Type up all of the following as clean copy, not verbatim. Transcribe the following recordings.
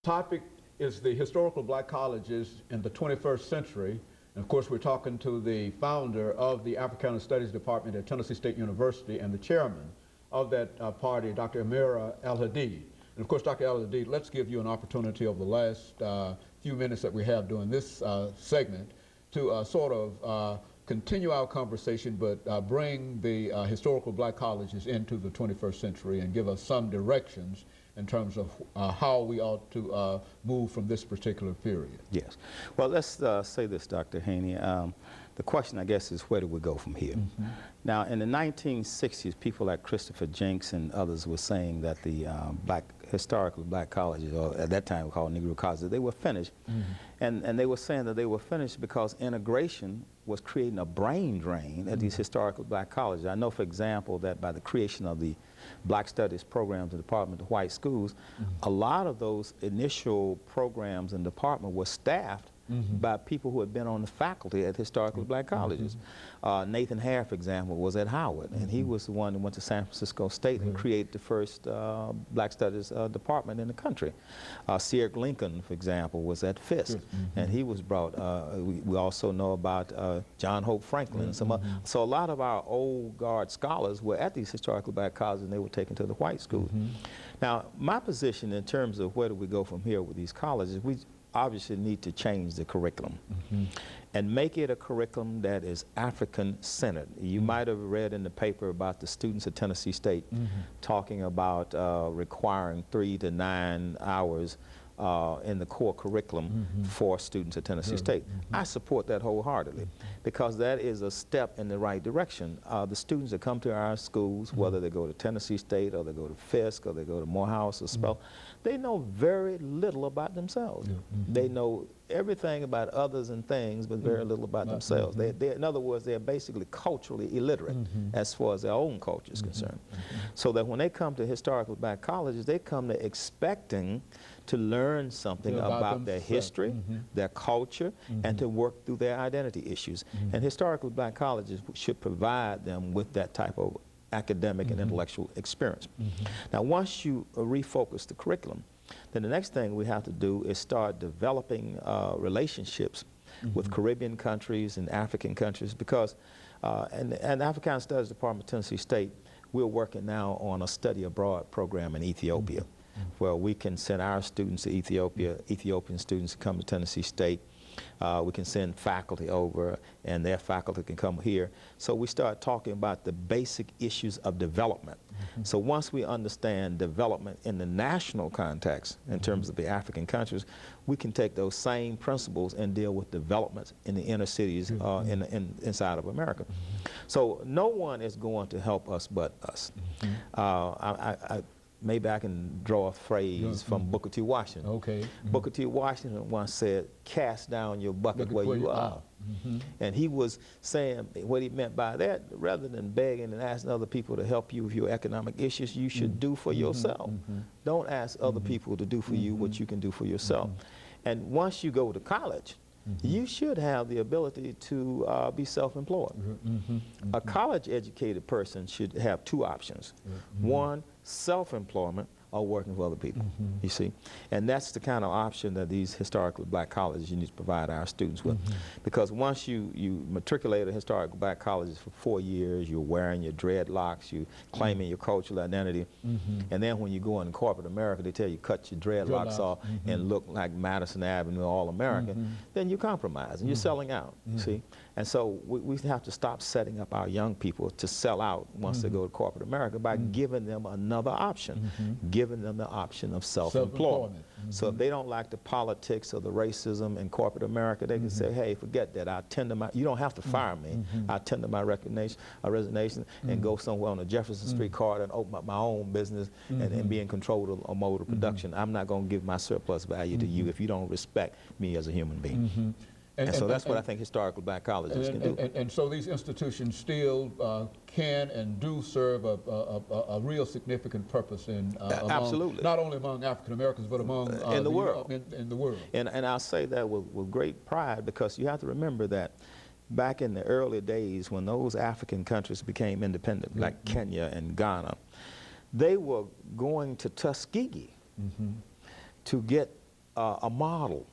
topic is the historical black colleges in the 21st century. And of course, we're talking to the founder of the Africana Studies Department at Tennessee State University and the chairman of that party, Dr. AAl-Hadid3. And of course, Dr. AAl-Hadid3, let's give you an opportunity over the last few minutes that we have during this segment to sort of continue our conversation, but bring the historical black colleges into the 21st century and give us some directions in terms of how we ought to move from this particular period. Yes. Well, let's say this, Dr. Haney. The question, I guess, is where do we go from here? Now, in the 1960s, people like Christopher Jenks and others were saying that the historically black colleges, or at that time called Negro colleges, they were finished. And they were saying that they were finished because integration was creating a brain drain at these historical black colleges. I know, for example, that by the creation of the Black Studies programs in the Department of White Schools, a lot of those initial programs in the department were staffed by people who had been on the faculty at historical black colleges. Nathan Hare, for example, was at Howard, and he was the one who went to San Francisco State and created the first Black Studies department in the country. Sear Lincoln, for example, was at Fisk, and he was brought. We also know about John Hope Franklin. So a lot of our old guard scholars were at these historical black colleges, and they were taken to the white schools. Now, my position in terms of where do we go from here with these colleges, we obviously need to change the curriculum and make it a curriculum that is African-centered. You might have read in the paper about the students at Tennessee State talking about requiring 3 to 9 hours in the core curriculum for students at Tennessee State. I support that wholeheartedly because that is a step in the right direction. The students that come to our schools, whether they go to Tennessee State or they go to Fisk or they go to Morehouse or Spell, they know very little about themselves. They know everything about others and things, but very little about themselves. In other words, they're basically culturally illiterate as far as their own culture is concerned. So that when they come to historical black colleges, they come to expecting to learn something about their history, their culture, and to work through their identity issues. And historical black colleges should provide them with that type of academic and intellectual experience. Now, once you refocus the curriculum, then the next thing we have to do is start developing relationships with Caribbean countries and African countries, because and the Africana Studies Department of Tennessee State, we're working now on a study abroad program in Ethiopia, where we can send our students to Ethiopia, Ethiopian students come to Tennessee State. We can send faculty over, and their faculty can come here. So we start talking about the basic issues of development. So once we understand development in the national context, in terms of the African countries, we can take those same principles and deal with developments in the inner cities inside of America. So no one is going to help us but us. Maybe I can draw a phrase from Booker T. Washington. Booker T. Washington once said, "Cast down your bucket where you are." And he was saying what he meant by that, rather than begging and asking other people to help you with your economic issues, you should do for yourself. Don't ask other people to do for you what you can do for yourself. And once you go to college, you should have the ability to be self-employed. A college-educated person should have 2 options. One, self-employment, or working for other people, you see. And that's the kind of option that these historically black colleges you need to provide our students with. Because once you matriculate at historical black colleges for 4 years, you're wearing your dreadlocks, you're claiming your cultural identity, and then when you go into corporate America, they tell you cut your dreadlocks off and look like Madison Avenue All-American, then you compromise and you're selling out, you see. And so we have to stop setting up our young people to sell out once they go to corporate America by giving them another option, giving them the option of self-employment. So if they don't like the politics or the racism in corporate America, they can say, hey, forget that. I'll tender my, you don't have to fire me. I'll tender my resignation and go somewhere on the Jefferson Street corridor and open up my own business and be in control of a mode of production. I'm not going to give my surplus value to you if you don't respect me as a human being. And so that's what I think historical black colleges can do. And so these institutions still can and do serve a real significant purpose in absolutely, not only among African Americans but among in the world. In the world. And I'll say that with great pride, because you have to remember that back in the early days when those African countries became independent, like Kenya and Ghana, they were going to Tuskegee to get a model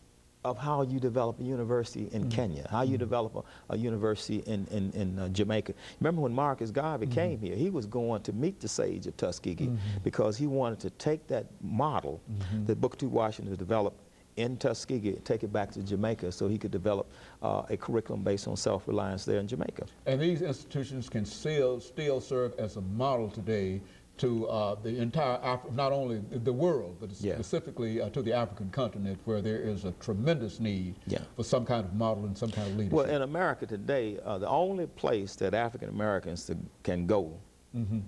of how you develop a university in Kenya, how you develop a university in Jamaica. Remember when Marcus Garvey came here, he was going to meet the sage of Tuskegee because he wanted to take that model that Booker T. Washington developed in Tuskegee, take it back to Jamaica so he could develop a curriculum based on self-reliance there in Jamaica. And these institutions can still serve as a model today to the entire, not only the world, but specifically to the African continent, where there is a tremendous need for some kind of model and some kind of leadership. Well, in America today, the only place that African Americans can go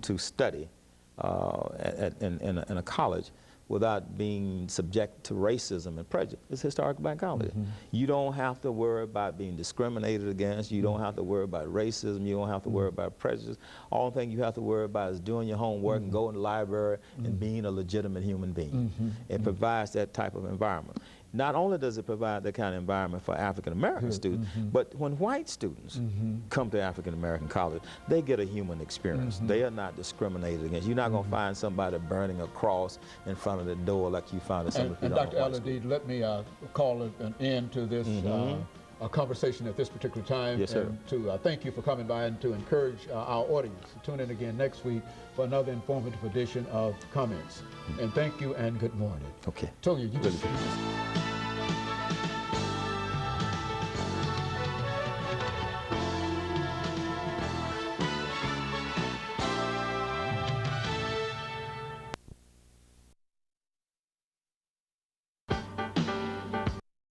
to study in a college without being subject to racism and prejudice is historical black college. You don't have to worry about being discriminated against. You don't have to worry about racism. You don't have to worry about prejudice. All the thing you have to worry about is doing your homework and going to the library and being a legitimate human being. It provides that type of environment. Not only does it provide that kind of environment for African American students, but when white students come to African American college, they get a human experience. They are not discriminated against. You're not going to find somebody burning a cross in front of the door like you found at some of the And Dr. AAl-Hadid, let me call an end to this conversation at this particular time. Yes, sir. And to thank you for coming by and to encourage our audience to tune in again next week for another informative edition of Comments. And thank you and good morning. Okay. Tonya, you just